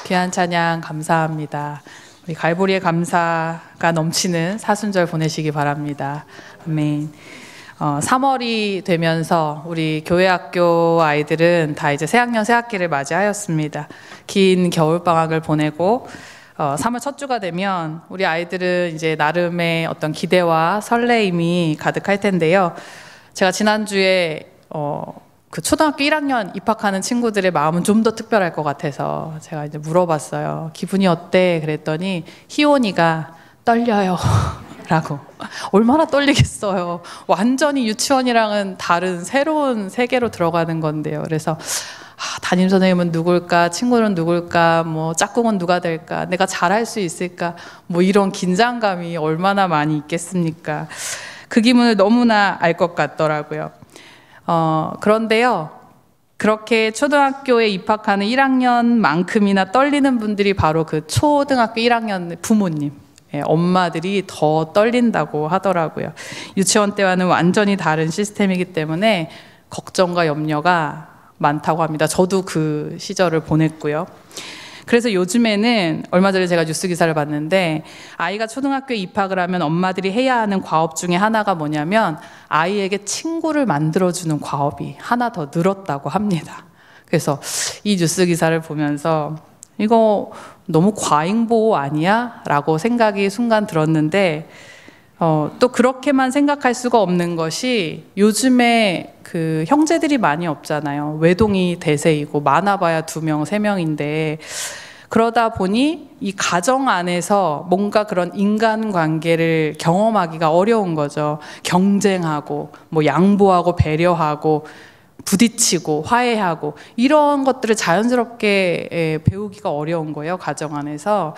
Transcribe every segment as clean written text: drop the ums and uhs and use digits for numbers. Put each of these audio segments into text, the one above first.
귀한 찬양 감사합니다. 우리 갈보리의 감사가 넘치는 사순절 보내시기 바랍니다. 아멘. 3월이 되면서 우리 교회 학교 아이들은 다 이제 새학년 새학기를 맞이하였습니다. 긴 겨울방학을 보내고 3월 첫 주가 되면 우리 아이들은 이제 나름의 어떤 기대와 설레임이 가득할 텐데요. 제가 지난주에 그 초등학교 1학년 입학하는 친구들의 마음은 좀 더 특별할 것 같아서 제가 이제 물어봤어요. 기분이 어때? 그랬더니 희원이가 떨려요 라고. 얼마나 떨리겠어요. 완전히 유치원이랑은 다른 새로운 세계로 들어가는 건데요. 그래서 담임선생님은 누굴까? 친구는 누굴까? 뭐 짝꿍은 누가 될까? 내가 잘할 수 있을까? 뭐 이런 긴장감이 얼마나 많이 있겠습니까? 그 기분을 너무나 알 것 같더라고요. 그런데요, 그렇게 초등학교에 입학하는 1학년만큼이나 떨리는 분들이 바로 그 초등학교 1학년 부모님, 엄마들이 더 떨린다고 하더라고요. 유치원 때와는 완전히 다른 시스템이기 때문에 걱정과 염려가 많다고 합니다. 저도 그 시절을 보냈고요. 그래서 요즘에는 얼마 전에 제가 뉴스 기사를 봤는데 아이가 초등학교에 입학을 하면 엄마들이 해야 하는 과업 중에 하나가 뭐냐면 아이에게 친구를 만들어주는 과업이 하나 더 늘었다고 합니다. 그래서 이 뉴스 기사를 보면서 이거 너무 과잉보호 아니야? 라고 생각이 순간 들었는데 또 그렇게만 생각할 수가 없는 것이 요즘에 그 형제들이 많이 없잖아요. 외동이 대세이고 많아봐야 2명, 3명인데 그러다 보니 이 가정 안에서 뭔가 그런 인간관계를 경험하기가 어려운 거죠. 경쟁하고 뭐 양보하고 배려하고 부딪히고 화해하고 이런 것들을 자연스럽게 배우기가 어려운 거예요. 가정 안에서.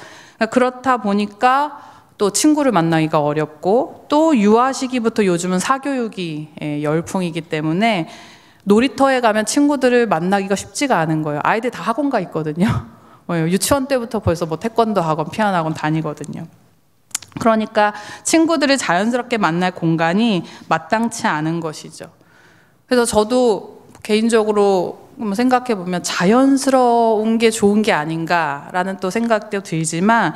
그렇다 보니까 또 친구를 만나기가 어렵고 또 유아 시기부터 요즘은 사교육이 열풍이기 때문에 놀이터에 가면 친구들을 만나기가 쉽지가 않은 거예요. 아이들 다 학원 가 있거든요. 유치원 때부터 벌써 뭐 태권도 학원, 피아노 학원 다니거든요. 그러니까 친구들을 자연스럽게 만날 공간이 마땅치 않은 것이죠. 그래서 저도 개인적으로 생각해 보면 자연스러운 게 좋은 게 아닌가라는 또 생각도 들지만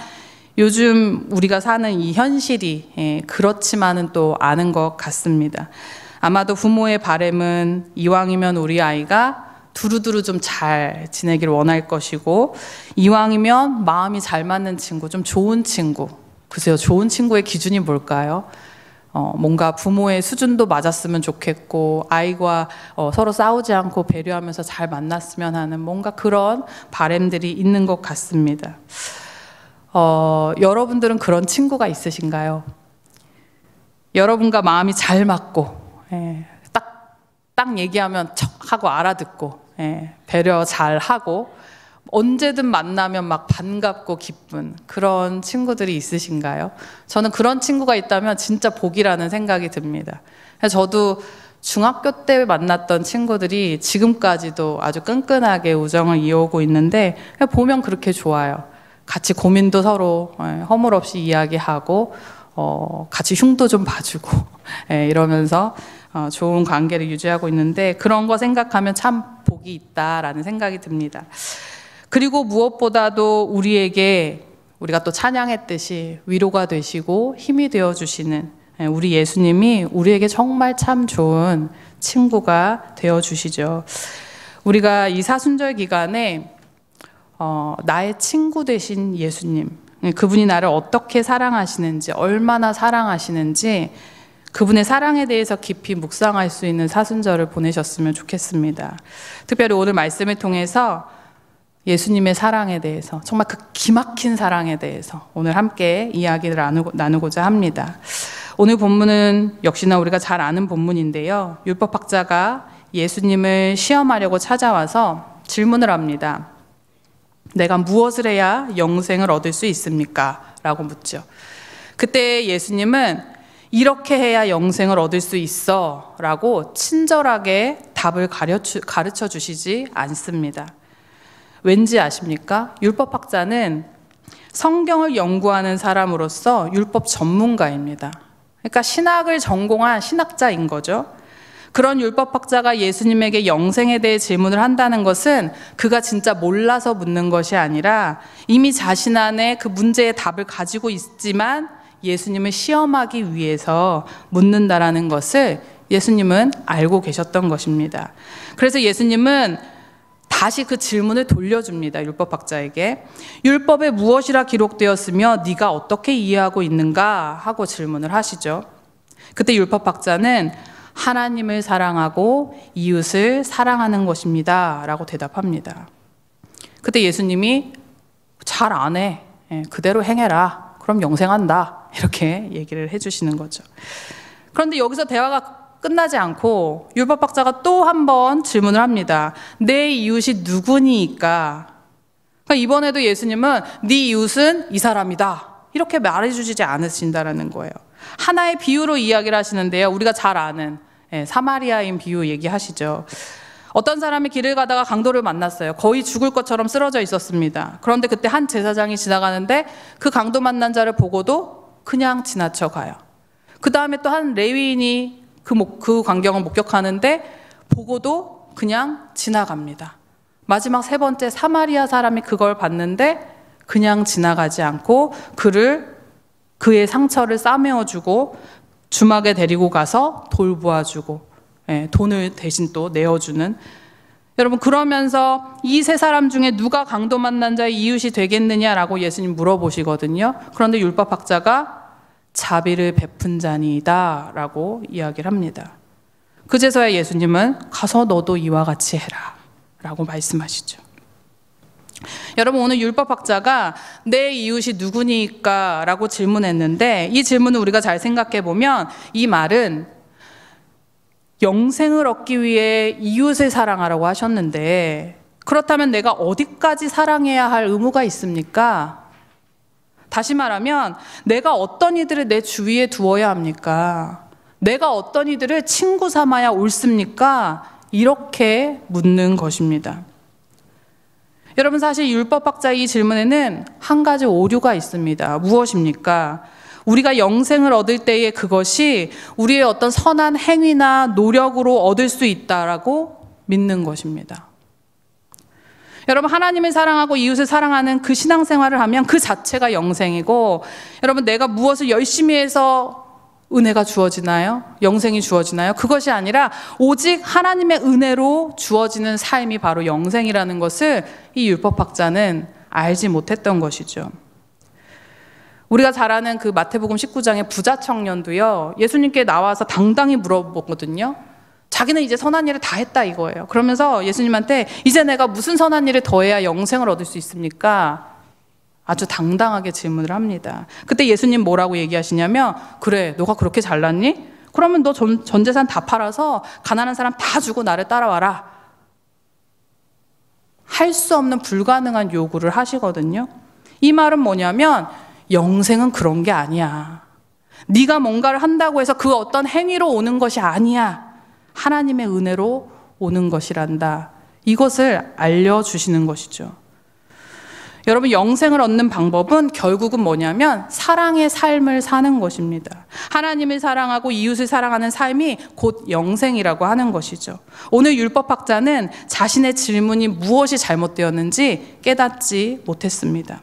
요즘 우리가 사는 이 현실이 그렇지만은 또 않은 것 같습니다. 아마도 부모의 바람은 이왕이면 우리 아이가 두루두루 좀 잘 지내기를 원할 것이고 이왕이면 마음이 잘 맞는 친구, 좀 좋은 친구. 글쎄요, 좋은 친구의 기준이 뭘까요? 뭔가 부모의 수준도 맞았으면 좋겠고 아이와 서로 싸우지 않고 배려하면서 잘 만났으면 하는 뭔가 그런 바람들이 있는 것 같습니다. 여러분들은 그런 친구가 있으신가요? 여러분과 마음이 잘 맞고 딱 얘기하면 척 하고 알아듣고 배려 잘 하고 언제든 만나면 막 반갑고 기쁜 그런 친구들이 있으신가요? 저는 그런 친구가 있다면 진짜 복이라는 생각이 듭니다. 저도 중학교 때 만났던 친구들이 지금까지도 아주 끈끈하게 우정을 이어오고 있는데 보면 그렇게 좋아요. 같이 고민도 서로 허물없이 이야기하고 같이 흉도 좀 봐주고 이러면서 좋은 관계를 유지하고 있는데 그런 거 생각하면 참 복이 있다라는 생각이 듭니다. 그리고 무엇보다도 우리가 또 찬양했듯이 위로가 되시고 힘이 되어주시는 우리 예수님이 우리에게 정말 참 좋은 친구가 되어주시죠. 우리가 이 사순절 기간에 나의 친구 되신 예수님, 그분이 나를 어떻게 사랑하시는지, 얼마나 사랑하시는지 그분의 사랑에 대해서 깊이 묵상할 수 있는 사순절을 보내셨으면 좋겠습니다. 특별히 오늘 말씀을 통해서 예수님의 사랑에 대해서, 정말 그 기막힌 사랑에 대해서 오늘 함께 이야기를 나누고자 합니다. 오늘 본문은 역시나 우리가 잘 아는 본문인데요. 율법학자가 예수님을 시험하려고 찾아와서 질문을 합니다. 내가 무엇을 해야 영생을 얻을 수 있습니까? 라고 묻죠. 그때 예수님은 이렇게 해야 영생을 얻을 수 있어 라고 친절하게 답을 가르쳐 주시지 않습니다. 왠지 아십니까? 율법학자는 성경을 연구하는 사람으로서 율법 전문가입니다. 그러니까 신학을 전공한 신학자인 거죠. 그런 율법학자가 예수님에게 영생에 대해 질문을 한다는 것은 그가 진짜 몰라서 묻는 것이 아니라 이미 자신 안에 그 문제의 답을 가지고 있지만 예수님을 시험하기 위해서 묻는다라는 것을 예수님은 알고 계셨던 것입니다. 그래서 예수님은 다시 그 질문을 돌려줍니다. 율법학자에게. 율법에 무엇이라 기록되었으며 네가 어떻게 이해하고 있는가 하고 질문을 하시죠. 그때 율법학자는 하나님을 사랑하고 이웃을 사랑하는 것입니다 라고 대답합니다. 그때 예수님이 잘 안 해. 그대로 행해라. 그럼 영생한다. 이렇게 얘기를 해주시는 거죠. 그런데 여기서 대화가 끝나지 않고 율법학자가 또 한 번 질문을 합니다. 내 이웃이 누구니까? 그러니까 이번에도 예수님은 네 이웃은 이 사람이다. 이렇게 말해주시지 않으신다라는 거예요. 하나의 비유로 이야기를 하시는데요. 우리가 잘 아는 사마리아인 비유 얘기하시죠. 어떤 사람이 길을 가다가 강도를 만났어요. 거의 죽을 것처럼 쓰러져 있었습니다. 그런데 그때 한 제사장이 지나가는데 그 강도 만난 자를 보고도 그냥 지나쳐 가요. 그 다음에 또 한 레위인이 그 광경을 목격하는데 보고도 그냥 지나갑니다. 마지막 세 번째 사마리아 사람이 그걸 봤는데 그냥 지나가지 않고 그의 상처를 싸매어주고 주막에 데리고 가서 돌보아주고 돈을 대신 또 내어주는. 여러분, 그러면서 이 세 사람 중에 누가 강도 만난 자의 이웃이 되겠느냐라고 예수님 물어보시거든요. 그런데 율법학자가 자비를 베푼 자니이다 라고 이야기를 합니다. 그제서야 예수님은 가서 너도 이와 같이 해라 라고 말씀하시죠. 여러분, 오늘 율법학자가 내 이웃이 누구니까 라고 질문했는데 이 질문을 우리가 잘 생각해 보면 이 말은 영생을 얻기 위해 이웃을 사랑하라고 하셨는데 그렇다면 내가 어디까지 사랑해야 할 의무가 있습니까? 다시 말하면 내가 어떤 이들을 내 주위에 두어야 합니까? 내가 어떤 이들을 친구 삼아야 옳습니까? 이렇게 묻는 것입니다. 여러분, 사실 율법학자의 이 질문에는 한 가지 오류가 있습니다. 무엇입니까? 우리가 영생을 얻을 때에 그것이 우리의 어떤 선한 행위나 노력으로 얻을 수 있다라고 믿는 것입니다. 여러분, 하나님을 사랑하고 이웃을 사랑하는 그 신앙생활을 하면 그 자체가 영생이고, 여러분, 내가 무엇을 열심히 해서 은혜가 주어지나요? 영생이 주어지나요? 그것이 아니라 오직 하나님의 은혜로 주어지는 삶이 바로 영생이라는 것을 이 율법학자는 알지 못했던 것이죠. 우리가 잘 아는 그 마태복음 19장의 부자 청년도요, 예수님께 나와서 당당히 물어보거든요. 자기는 이제 선한 일을 다 했다 이거예요. 그러면서 예수님한테 이제 내가 무슨 선한 일을 더해야 영생을 얻을 수 있습니까? 아주 당당하게 질문을 합니다. 그때 예수님 뭐라고 얘기하시냐면, 그래, 너가 그렇게 잘났니? 그러면 너 전 재산 다 팔아서 가난한 사람 다 주고 나를 따라와라. 할 수 없는 불가능한 요구를 하시거든요. 이 말은 뭐냐면 영생은 그런 게 아니야. 네가 뭔가를 한다고 해서 그 어떤 행위로 오는 것이 아니야. 하나님의 은혜로 오는 것이란다. 이것을 알려주시는 것이죠. 여러분, 영생을 얻는 방법은 결국은 뭐냐면 사랑의 삶을 사는 것입니다. 하나님을 사랑하고 이웃을 사랑하는 삶이 곧 영생이라고 하는 것이죠. 오늘 율법학자는 자신의 질문이 무엇이 잘못되었는지 깨닫지 못했습니다.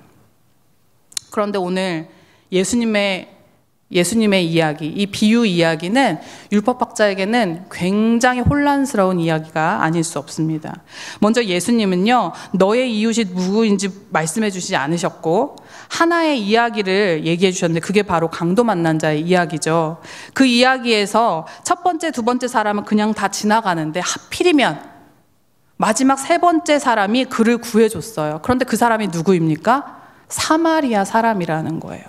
그런데 오늘 예수님의 이야기, 이 비유 이야기는 율법학자에게는 굉장히 혼란스러운 이야기가 아닐 수 없습니다. 먼저 예수님은요, 너의 이웃이 누구인지 말씀해 주시지 않으셨고 하나의 이야기를 얘기해 주셨는데 그게 바로 강도 만난 자의 이야기죠. 그 이야기에서 첫 번째, 두 번째 사람은 그냥 다 지나가는데 하필이면 마지막 세 번째 사람이 그를 구해줬어요. 그런데 그 사람이 누구입니까? 사마리아 사람이라는 거예요.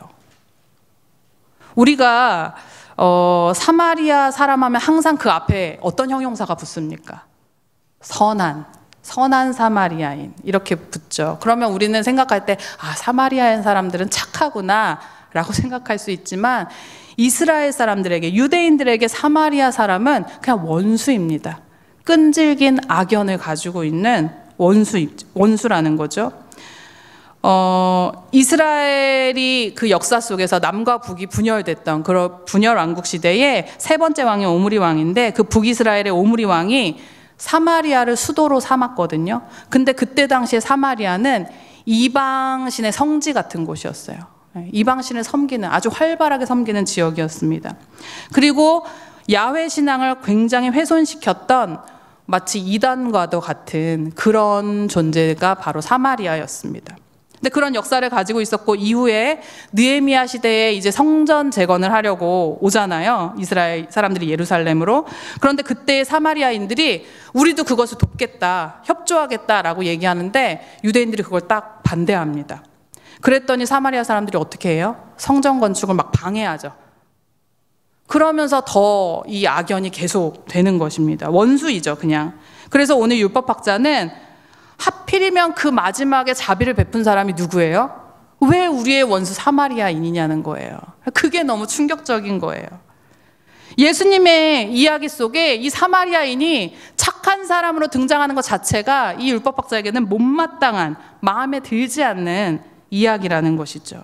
우리가 사마리아 사람 하면 항상 그 앞에 어떤 형용사가 붙습니까? 선한 사마리아인 이렇게 붙죠. 그러면 우리는 생각할 때 사마리아인 사람들은 착하구나 라고 생각할 수 있지만 이스라엘 사람들에게, 유대인들에게 사마리아 사람은 그냥 원수입니다. 끈질긴 악연을 가지고 있는 원수라는 거죠. 이스라엘이 그 역사 속에서 남과 북이 분열됐던 그런 분열 왕국 시대에 세 번째 왕이 오므리 왕인데, 그 북이스라엘의 오므리 왕이 사마리아를 수도로 삼았거든요. 근데 그때 당시에 사마리아는 이방신의 성지 같은 곳이었어요. 이방신을 섬기는, 아주 활발하게 섬기는 지역이었습니다. 그리고 야훼 신앙을 굉장히 훼손시켰던 마치 이단과도 같은 그런 존재가 바로 사마리아였습니다. 근데 그런 역사를 가지고 있었고, 이후에 느헤미야 시대에 이제 성전 재건을 하려고 오잖아요. 이스라엘 사람들이 예루살렘으로. 그런데 그때 사마리아인들이 우리도 그것을 돕겠다, 협조하겠다라고 얘기하는데 유대인들이 그걸 딱 반대합니다. 그랬더니 사마리아 사람들이 어떻게 해요? 성전 건축을 막 방해하죠. 그러면서 더 이 악연이 계속 되는 것입니다. 원수이죠, 그냥. 그래서 오늘 율법학자는 하필이면 그 마지막에 자비를 베푼 사람이 누구예요? 왜 우리의 원수 사마리아인이냐는 거예요. 그게 너무 충격적인 거예요. 예수님의 이야기 속에 이 사마리아인이 착한 사람으로 등장하는 것 자체가 이 율법학자에게는 못마땅한, 마음에 들지 않는 이야기라는 것이죠.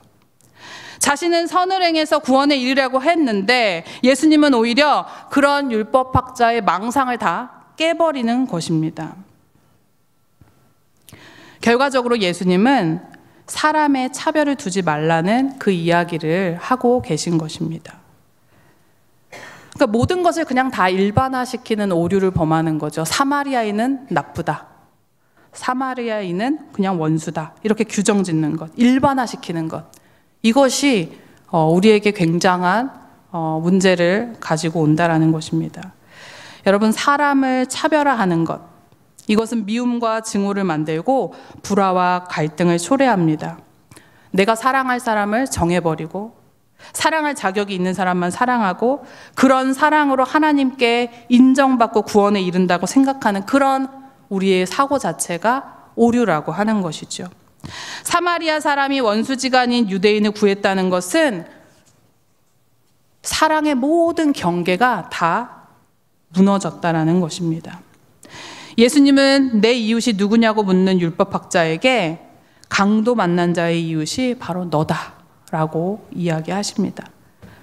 자신은 선을 행해서 구원에 이르려고 했는데 예수님은 오히려 그런 율법학자의 망상을 다 깨버리는 것입니다. 결과적으로 예수님은 사람의 차별을 두지 말라는 그 이야기를 하고 계신 것입니다. 그러니까 모든 것을 그냥 다 일반화시키는 오류를 범하는 거죠. 사마리아인은 나쁘다, 사마리아인은 그냥 원수다, 이렇게 규정 짓는 것, 일반화시키는 것, 이것이 우리에게 굉장한 문제를 가지고 온다라는 것입니다. 여러분, 사람을 차별화하는 것, 이것은 미움과 증오를 만들고 불화와 갈등을 초래합니다. 내가 사랑할 사람을 정해버리고 사랑할 자격이 있는 사람만 사랑하고 그런 사랑으로 하나님께 인정받고 구원에 이른다고 생각하는 그런 우리의 사고 자체가 오류라고 하는 것이죠. 사마리아 사람이 원수지간인 유대인을 구했다는 것은 사랑의 모든 경계가 다 무너졌다라는 것입니다. 예수님은 내 이웃이 누구냐고 묻는 율법학자에게 강도 만난 자의 이웃이 바로 너다라고 이야기하십니다.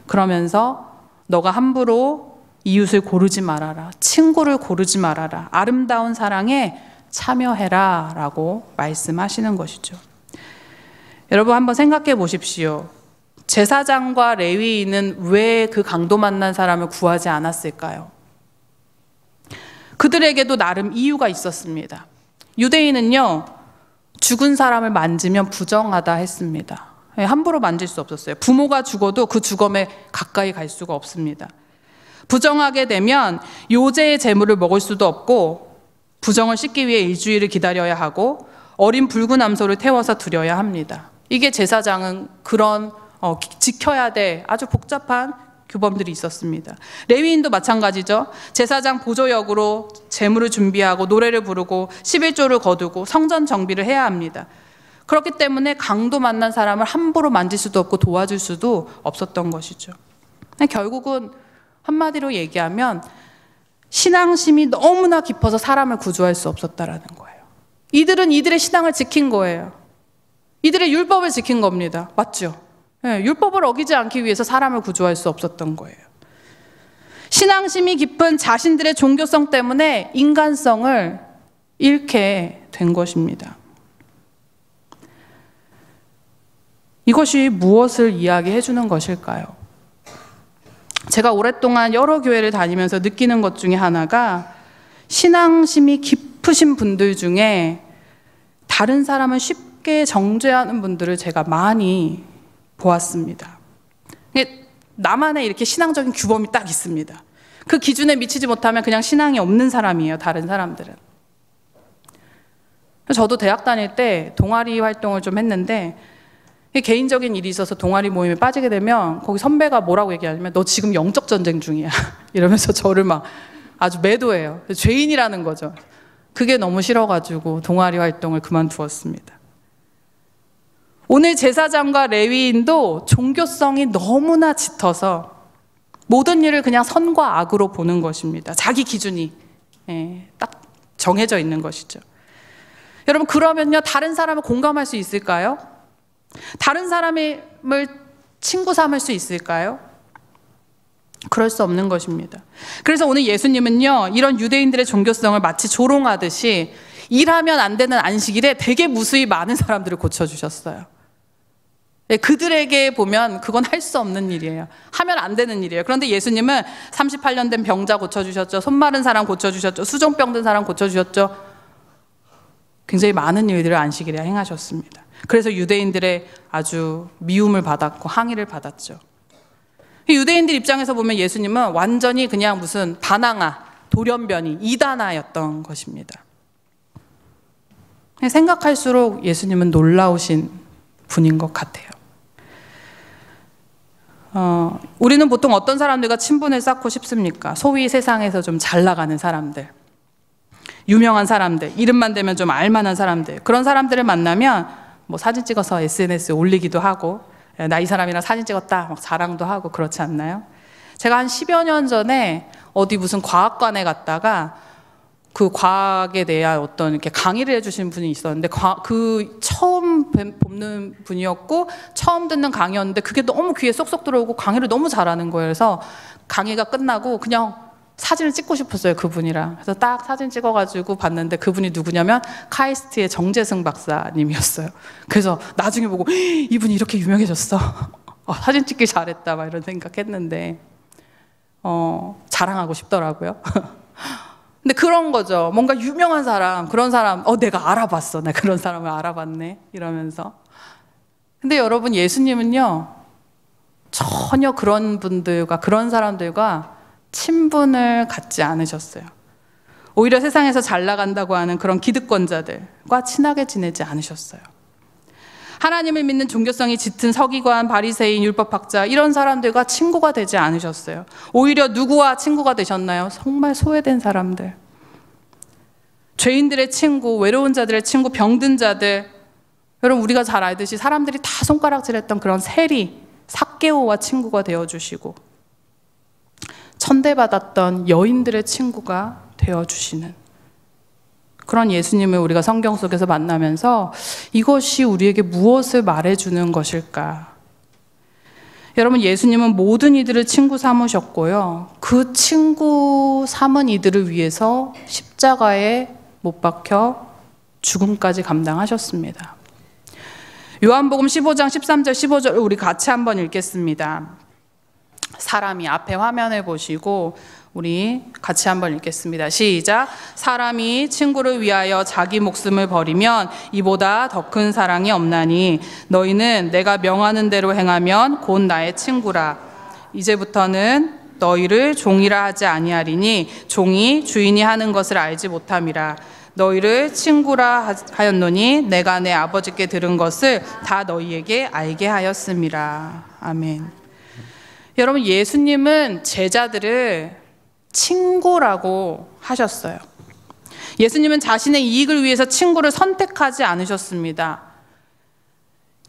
그러면서 너가 함부로 이웃을 고르지 말아라, 친구를 고르지 말아라, 아름다운 사랑에 참여해라 라고 말씀하시는 것이죠. 여러분, 한번 생각해 보십시오. 제사장과 레위인은 왜 그 강도 만난 사람을 구하지 않았을까요? 그들에게도 나름 이유가 있었습니다. 유대인은요, 죽은 사람을 만지면 부정하다 했습니다. 함부로 만질 수 없었어요. 부모가 죽어도 그 주검에 가까이 갈 수가 없습니다. 부정하게 되면 요제의 재물을 먹을 수도 없고 부정을 씻기 위해 일주일을 기다려야 하고 어린 붉은 암소를 태워서 드려야 합니다. 이게 제사장은 그런 지켜야 될 아주 복잡한 규범들이 있었습니다. 레위인도 마찬가지죠. 제사장 보조역으로 제물을 준비하고 노래를 부르고 11조를 거두고 성전 정비를 해야 합니다. 그렇기 때문에 강도 만난 사람을 함부로 만질 수도 없고 도와줄 수도 없었던 것이죠. 결국은 한마디로 얘기하면 신앙심이 너무나 깊어서 사람을 구조할 수 없었다라는 거예요. 이들은 이들의 신앙을 지킨 거예요. 이들의 율법을 지킨 겁니다. 맞죠? 네, 율법을 어기지 않기 위해서 사람을 구조할 수 없었던 거예요. 신앙심이 깊은 자신들의 종교성 때문에 인간성을 잃게 된 것입니다. 이것이 무엇을 이야기해 주는 것일까요? 제가 오랫동안 여러 교회를 다니면서 느끼는 것 중에 하나가 신앙심이 깊으신 분들 중에 다른 사람을 쉽게 정죄하는 분들을 제가 많이 보았습니다. 나만의 이렇게 신앙적인 규범이 딱 있습니다. 그 기준에 미치지 못하면 그냥 신앙이 없는 사람이에요, 다른 사람들은. 저도 대학 다닐 때 동아리 활동을 좀 했는데 개인적인 일이 있어서 동아리 모임에 빠지게 되면 거기 선배가 뭐라고 얘기하냐면 너 지금 영적 전쟁 중이야 이러면서 저를 막 아주 매도해요. 죄인이라는 거죠. 그게 너무 싫어가지고 동아리 활동을 그만두었습니다. 오늘 제사장과 레위인도 종교성이 너무나 짙어서 모든 일을 그냥 선과 악으로 보는 것입니다. 자기 기준이 딱 정해져 있는 것이죠. 여러분, 그러면요, 다른 사람을 공감할 수 있을까요? 다른 사람을 친구 삼을 수 있을까요? 그럴 수 없는 것입니다. 그래서 오늘 예수님은요, 이런 유대인들의 종교성을 마치 조롱하듯이 일하면 안 되는 안식일에 되게 무수히 많은 사람들을 고쳐주셨어요. 그들에게 보면 그건 할 수 없는 일이에요. 하면 안 되는 일이에요. 그런데 예수님은 38년 된 병자 고쳐주셨죠. 손 마른 사람 고쳐주셨죠. 수종병 든 사람 고쳐주셨죠. 굉장히 많은 일들을 안식일에 행하셨습니다. 그래서 유대인들의 아주 미움을 받았고 항의를 받았죠. 유대인들 입장에서 보면 예수님은 완전히 그냥 무슨 바나나, 돌연변이, 이단아였던 것입니다. 생각할수록 예수님은 놀라우신 분인 것 같아요. 우리는 보통 어떤 사람들과 친분을 쌓고 싶습니까? 소위 세상에서 좀 잘 나가는 사람들, 유명한 사람들, 이름만 대면 좀 알만한 사람들, 그런 사람들을 만나면 뭐 사진 찍어서 SNS에 올리기도 하고, 나 이 사람이랑 사진 찍었다 막 자랑도 하고 그렇지 않나요? 제가 한 10여 년 전에 어디 무슨 과학관에 갔다가 그 과학에 대한 어떤 이렇게 강의를 해주신 분이 있었는데 그 처음 뵙는 분이었고 처음 듣는 강의였는데 그게 너무 귀에 쏙쏙 들어오고 강의를 너무 잘하는 거예요. 그래서 강의가 끝나고 그냥 사진을 찍고 싶었어요, 그분이랑. 그래서 딱 사진 찍어가지고 봤는데 그분이 누구냐면 카이스트의 정재승 박사님이었어요. 그래서 나중에 보고 이분이 이렇게 유명해졌어. 사진 찍기 잘했다 막 이런 생각했는데 자랑하고 싶더라고요. 근데 그런 거죠. 뭔가 유명한 사람, 그런 사람, 내가 알아봤어. 나 그런 사람을 알아봤네. 이러면서. 근데 여러분, 예수님은요, 전혀 그런 분들과, 그런 사람들과 친분을 갖지 않으셨어요. 오히려 세상에서 잘 나간다고 하는 그런 기득권자들과 친하게 지내지 않으셨어요. 하나님을 믿는 종교성이 짙은 서기관, 바리새인, 율법학자, 이런 사람들과 친구가 되지 않으셨어요. 오히려 누구와 친구가 되셨나요? 정말 소외된 사람들, 죄인들의 친구, 외로운 자들의 친구, 병든 자들. 여러분, 우리가 잘 알듯이 사람들이 다 손가락질했던 그런 세리, 삭개오와 친구가 되어주시고, 천대받았던 여인들의 친구가 되어주시는 그런 예수님을 우리가 성경 속에서 만나면서 이것이 우리에게 무엇을 말해주는 것일까? 여러분, 예수님은 모든 이들을 친구 삼으셨고요, 그 친구 삼은 이들을 위해서 십자가에 못 박혀 죽음까지 감당하셨습니다. 요한복음 15장 13절 15절을 우리 같이 한번 읽겠습니다. 사람이, 앞에 화면을 보시고 우리 같이 한번 읽겠습니다. 시작. 사람이 친구를 위하여 자기 목숨을 버리면 이보다 더 큰 사랑이 없나니 너희는 내가 명하는 대로 행하면 곧 나의 친구라. 이제부터는 너희를 종이라 하지 아니하리니 종이 주인이 하는 것을 알지 못함이라. 너희를 친구라 하였노니 내가 내 아버지께 들은 것을 다 너희에게 알게 하였음이라. 아멘. 여러분, 예수님은 제자들을 친구라고 하셨어요. 예수님은 자신의 이익을 위해서 친구를 선택하지 않으셨습니다.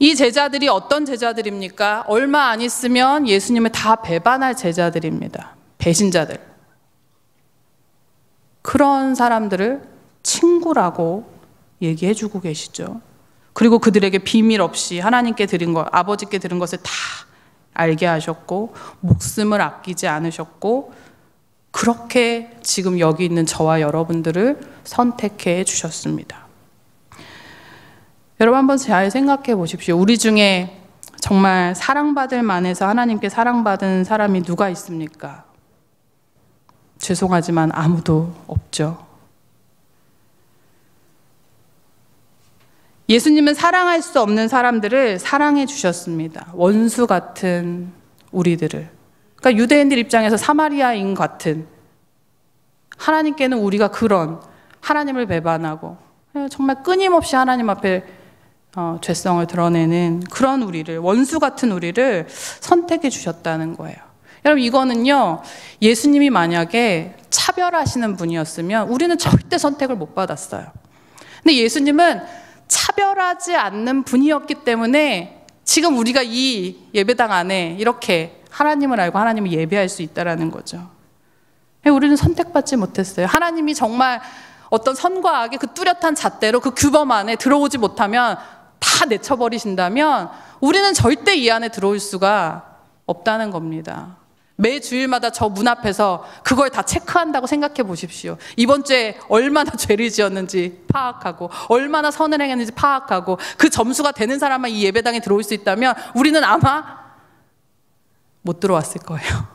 이 제자들이 어떤 제자들입니까? 얼마 안 있으면 예수님을 다 배반할 제자들입니다. 배신자들. 그런 사람들을 친구라고 얘기해주고 계시죠. 그리고 그들에게 비밀 없이 하나님께 드린 것, 아버지께 드린 것을 다 알게 하셨고 목숨을 아끼지 않으셨고 그렇게 지금 여기 있는 저와 여러분들을 선택해 주셨습니다. 여러분, 한번 잘 생각해 보십시오. 우리 중에 정말 사랑받을 만해서 하나님께 사랑받은 사람이 누가 있습니까? 죄송하지만 아무도 없죠. 예수님은 사랑할 수 없는 사람들을 사랑해 주셨습니다. 원수 같은 우리들을. 그러니까 유대인들 입장에서 사마리아인 같은, 하나님께는 우리가 그런 하나님을 배반하고 정말 끊임없이 하나님 앞에 죄성을 드러내는 그런 우리를, 원수 같은 우리를 선택해 주셨다는 거예요. 여러분, 이거는요, 예수님이 만약에 차별하시는 분이었으면 우리는 절대 선택을 못 받았어요. 근데 예수님은 차별하지 않는 분이었기 때문에 지금 우리가 이 예배당 안에 이렇게 하나님을 알고 하나님을 예배할 수 있다는 거죠. 우리는 선택받지 못했어요. 하나님이 정말 어떤 선과 악의 그 뚜렷한 잣대로 그 규범 안에 들어오지 못하면 다 내쳐버리신다면 우리는 절대 이 안에 들어올 수가 없다는 겁니다. 매 주일마다 저 문 앞에서 그걸 다 체크한다고 생각해 보십시오. 이번 주에 얼마나 죄를 지었는지 파악하고 얼마나 선을 행했는지 파악하고 그 점수가 되는 사람만 이 예배당에 들어올 수 있다면 우리는 아마 못 들어왔을 거예요.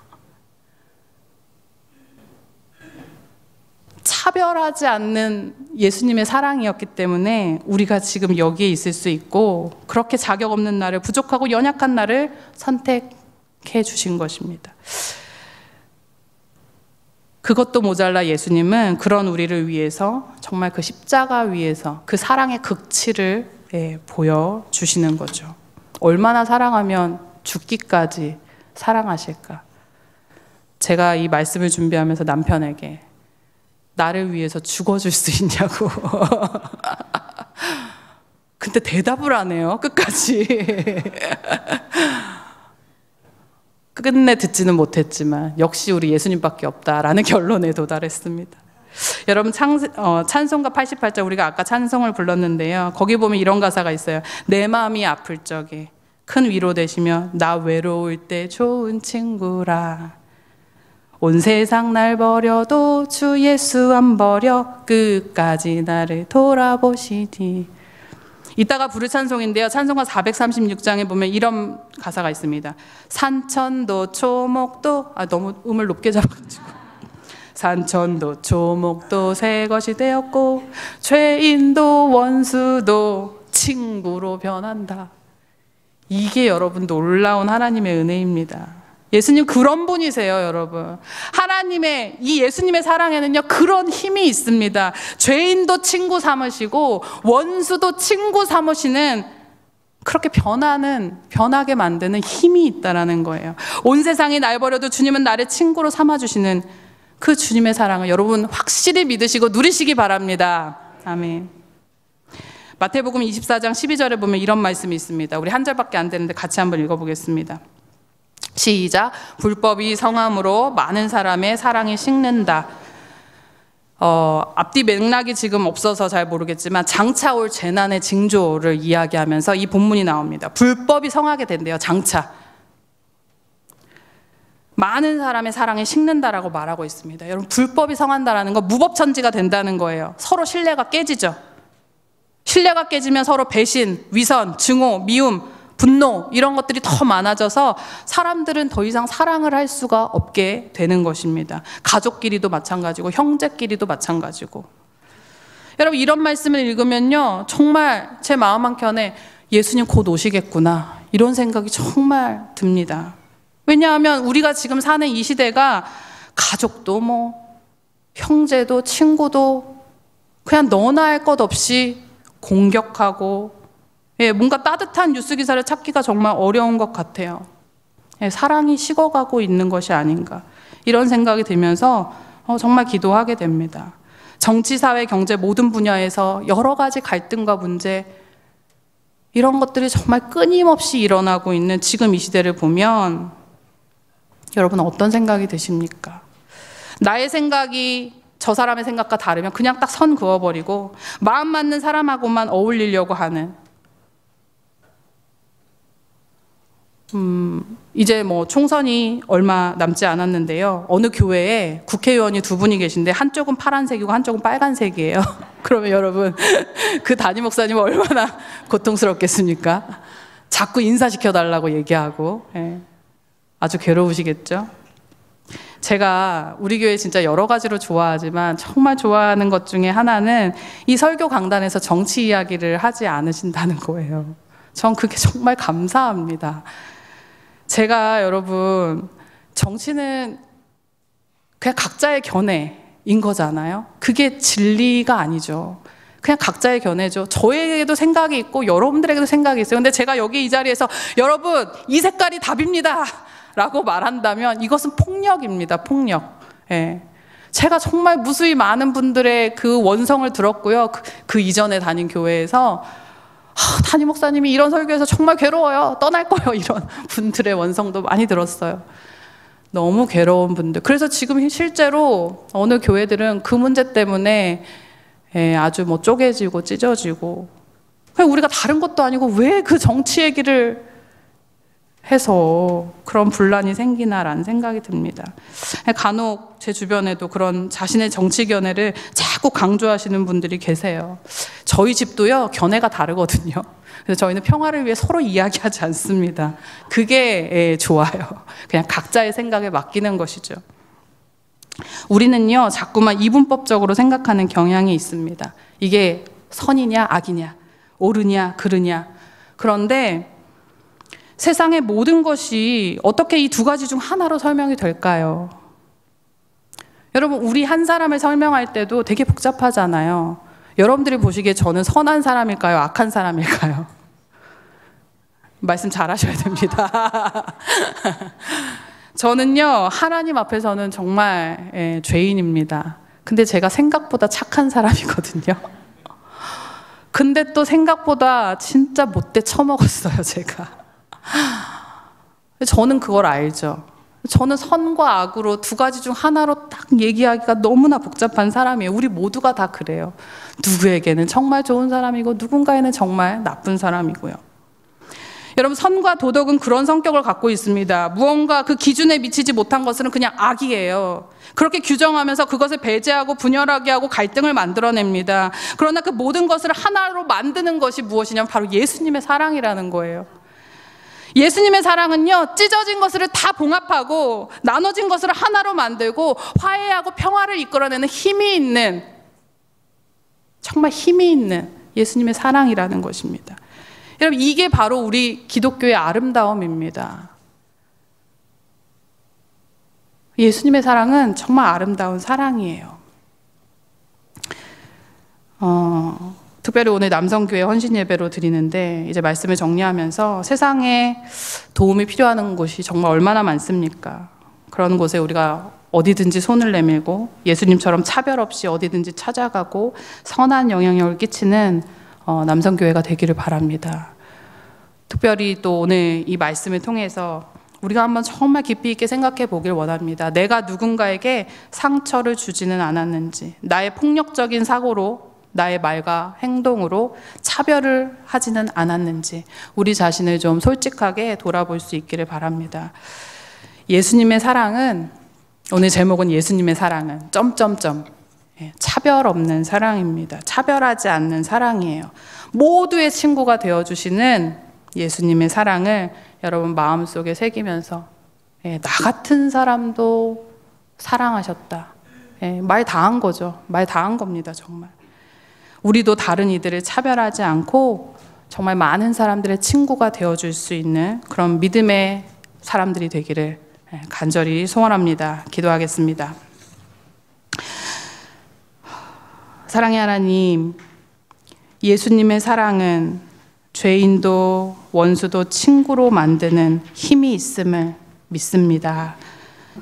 차별하지 않는 예수님의 사랑이었기 때문에 우리가 지금 여기에 있을 수 있고 그렇게 자격 없는 나를, 부족하고 연약한 나를 선택해 주신 것입니다. 그것도 모자라 예수님은 그런 우리를 위해서 정말 그 십자가 위에서 그 사랑의 극치를 보여주시는 거죠. 얼마나 사랑하면 죽기까지 사랑하실까. 제가 이 말씀을 준비하면서 남편에게 나를 위해서 죽어줄 수 있냐고. 근데 대답을 안 해요, 끝까지. 끝내 듣지는 못했지만 역시 우리 예수님밖에 없다라는 결론에 도달했습니다. 여러분 찬송가 88장 우리가 아까 찬송을 불렀는데요. 거기 보면 이런 가사가 있어요. 내 마음이 아플 적에 큰 위로 되시며 나 외로울 때 좋은 친구라. 온 세상 날 버려도 주 예수 안 버려 끝까지 나를 돌아보시니. 이따가 부를 찬송인데요. 찬송가 436장에 보면 이런 가사가 있습니다. 산천도 초목도 너무 음을 높게 잡아가지고 산천도 초목도 새 것이 되었고 죄인도 원수도 친구로 변한다. 이게 여러분 놀라운 하나님의 은혜입니다. 예수님 그런 분이세요, 여러분. 하나님의 이 예수님의 사랑에는요 그런 힘이 있습니다. 죄인도 친구 삼으시고 원수도 친구 삼으시는, 그렇게 변하게 만드는 힘이 있다라는 거예요. 온 세상이 날 버려도 주님은 나를 친구로 삼아주시는 그 주님의 사랑을 여러분 확실히 믿으시고 누리시기 바랍니다. 아멘. 마태복음 24장 12절에 보면 이런 말씀이 있습니다. 우리 한 절밖에 안 되는데 같이 한번 읽어보겠습니다. 시작. 불법이 성함으로 많은 사람의 사랑이 식는다. 앞뒤 맥락이 지금 없어서 잘 모르겠지만 장차 올 재난의 징조를 이야기하면서 이 본문이 나옵니다. 불법이 성하게 된대요. 장차. 많은 사람의 사랑이 식는다라고 말하고 있습니다. 여러분 불법이 성한다라는 건 무법천지가 된다는 거예요. 서로 신뢰가 깨지죠. 신뢰가 깨지면 서로 배신, 위선, 증오, 미움, 분노 이런 것들이 더 많아져서 사람들은 더 이상 사랑을 할 수가 없게 되는 것입니다. 가족끼리도 마찬가지고 형제끼리도 마찬가지고. 여러분 이런 말씀을 읽으면요 정말 제 마음 한켠에 예수님 곧 오시겠구나 이런 생각이 정말 듭니다. 왜냐하면 우리가 지금 사는 이 시대가 가족도 형제도 친구도 그냥 너나 할 것 없이 공격하고 뭔가 따뜻한 뉴스 기사를 찾기가 정말 어려운 것 같아요. 사랑이 식어가고 있는 것이 아닌가 이런 생각이 들면서 정말 기도하게 됩니다. 정치, 사회, 경제 모든 분야에서 여러 가지 갈등과 문제 이런 것들이 정말 끊임없이 일어나고 있는 지금 이 시대를 보면 여러분 어떤 생각이 드십니까? 나의 생각이 저 사람의 생각과 다르면 그냥 딱 선 그어버리고 마음 맞는 사람하고만 어울리려고 하는 이제 총선이 얼마 남지 않았는데요. 어느 교회에 국회의원이 두 분이 계신데 한쪽은 파란색이고 한쪽은 빨간색이에요. 그러면 여러분 그 담임 목사님은 얼마나 고통스럽겠습니까? 자꾸 인사시켜달라고 얘기하고 아주 괴로우시겠죠? 제가 우리 교회 진짜 여러 가지로 좋아하지만 정말 좋아하는 것 중에 하나는 이 설교 강단에서 정치 이야기를 하지 않으신다는 거예요. 전 그게 정말 감사합니다. 제가 여러분 정치는 그냥 각자의 견해인 거잖아요. 그게 진리가 아니죠. 그냥 각자의 견해죠. 저에게도 생각이 있고 여러분들에게도 생각이 있어요. 근데 제가 여기 이 자리에서 여러분 이 색깔이 답입니다 라고 말한다면 이것은 폭력입니다. 폭력. 제가 정말 무수히 많은 분들의 그 원성을 들었고요. 그 이전에 다닌 교회에서 담임 목사님이 이런 설교에서 정말 괴로워요. 떠날 거예요. 이런 분들의 원성도 많이 들었어요. 너무 괴로운 분들. 그래서 지금 실제로 어느 교회들은 그 문제 때문에 아주 뭐 쪼개지고 찢어지고, 그냥 우리가 다른 것도 아니고 왜 그 정치 얘기를 해서 그런 분란이 생기나라는 생각이 듭니다. 간혹 제 주변에도 그런 자신의 정치 견해를 자꾸 강조하시는 분들이 계세요. 저희 집도요, 견해가 다르거든요. 그래서 저희는 평화를 위해 서로 이야기하지 않습니다. 그게 좋아요. 그냥 각자의 생각에 맡기는 것이죠. 우리는요, 자꾸만 이분법적으로 생각하는 경향이 있습니다. 이게 선이냐 악이냐, 옳으냐 그르냐. 그런데 세상의 모든 것이 어떻게 이 두 가지 중 하나로 설명이 될까요? 여러분, 우리 한 사람을 설명할 때도 되게 복잡하잖아요. 여러분들이 보시기에 저는 선한 사람일까요? 악한 사람일까요? 말씀 잘 하셔야 됩니다. 저는요, 하나님 앞에서는 정말 죄인입니다. 근데 제가 생각보다 착한 사람이거든요. 근데 또 생각보다 진짜 못돼 처먹었어요, 제가. 저는 그걸 알죠. 저는 선과 악으로 두 가지 중 하나로 딱 얘기하기가 너무나 복잡한 사람이에요. 우리 모두가 다 그래요. 누구에게는 정말 좋은 사람이고 누군가에는 정말 나쁜 사람이고요. 여러분, 선과 도덕은 그런 성격을 갖고 있습니다. 무언가 그 기준에 미치지 못한 것은 그냥 악이에요. 그렇게 규정하면서 그것을 배제하고 분열하게 하고 갈등을 만들어냅니다. 그러나 그 모든 것을 하나로 만드는 것이 무엇이냐면 바로 예수님의 사랑이라는 거예요. 예수님의 사랑은요, 찢어진 것을 다 봉합하고 나눠진 것을 하나로 만들고 화해하고 평화를 이끌어내는 힘이 있는, 정말 힘이 있는 예수님의 사랑이라는 것입니다. 여러분, 이게 바로 우리 기독교의 아름다움입니다. 예수님의 사랑은 정말 아름다운 사랑이에요. 특별히 오늘 남성교회 헌신 예배로 드리는데, 이제 말씀을 정리하면서 세상에 도움이 필요한 곳이 정말 얼마나 많습니까? 그런 곳에 우리가 어디든지 손을 내밀고 예수님처럼 차별 없이 어디든지 찾아가고 선한 영향력을 끼치는 남성교회가 되기를 바랍니다. 특별히 또 오늘 이 말씀을 통해서 우리가 한번 정말 깊이 있게 생각해 보길 원합니다. 내가 누군가에게 상처를 주지는 않았는지, 나의 폭력적인 사고로, 나의 말과 행동으로 차별을 하지는 않았는지 우리 자신을 좀 솔직하게 돌아볼 수 있기를 바랍니다. 예수님의 사랑은, 오늘 제목은 예수님의 사랑은 점점점 차별 없는 사랑입니다. 차별하지 않는 사랑이에요. 모두의 친구가 되어주시는 예수님의 사랑을 여러분 마음속에 새기면서 나 같은 사람도 사랑하셨다. 말 다 한 거죠. 말 다 한 겁니다. 정말. 우리도 다른 이들을 차별하지 않고 정말 많은 사람들의 친구가 되어줄 수 있는 그런 믿음의 사람들이 되기를 간절히 소원합니다. 기도하겠습니다. 사랑의 하나님, 예수님의 사랑은 죄인도 원수도 친구로 만드는 힘이 있음을 믿습니다.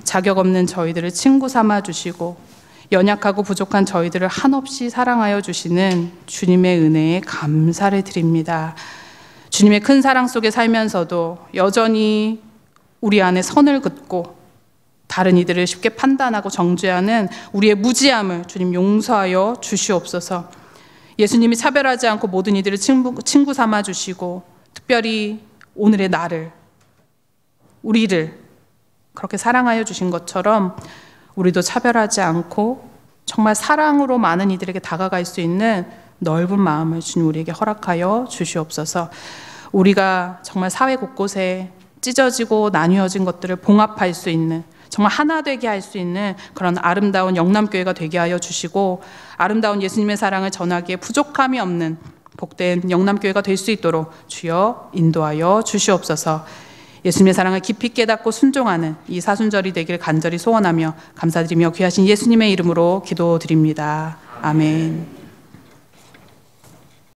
자격 없는 저희들을 친구 삼아 주시고 연약하고 부족한 저희들을 한없이 사랑하여 주시는 주님의 은혜에 감사를 드립니다. 주님의 큰 사랑 속에 살면서도 여전히 우리 안에 선을 긋고 다른 이들을 쉽게 판단하고 정죄하는 우리의 무지함을 주님 용서하여 주시옵소서. 예수님이 차별하지 않고 모든 이들을 친구 삼아 주시고 특별히 오늘의 나를, 우리를 그렇게 사랑하여 주신 것처럼 우리도 차별하지 않고 정말 사랑으로 많은 이들에게 다가갈 수 있는 넓은 마음을 주님 우리에게 허락하여 주시옵소서. 우리가 정말 사회 곳곳에 찢어지고 나뉘어진 것들을 봉합할 수 있는, 정말 하나 되게 할 수 있는 그런 아름다운 영남교회가 되게 하여 주시고 아름다운 예수님의 사랑을 전하기에 부족함이 없는 복된 영남교회가 될 수 있도록 주여 인도하여 주시옵소서. 예수님의 사랑을 깊이 깨닫고 순종하는 이 사순절이 되길 간절히 소원하며 감사드리며 귀하신 예수님의 이름으로 기도드립니다. 아멘.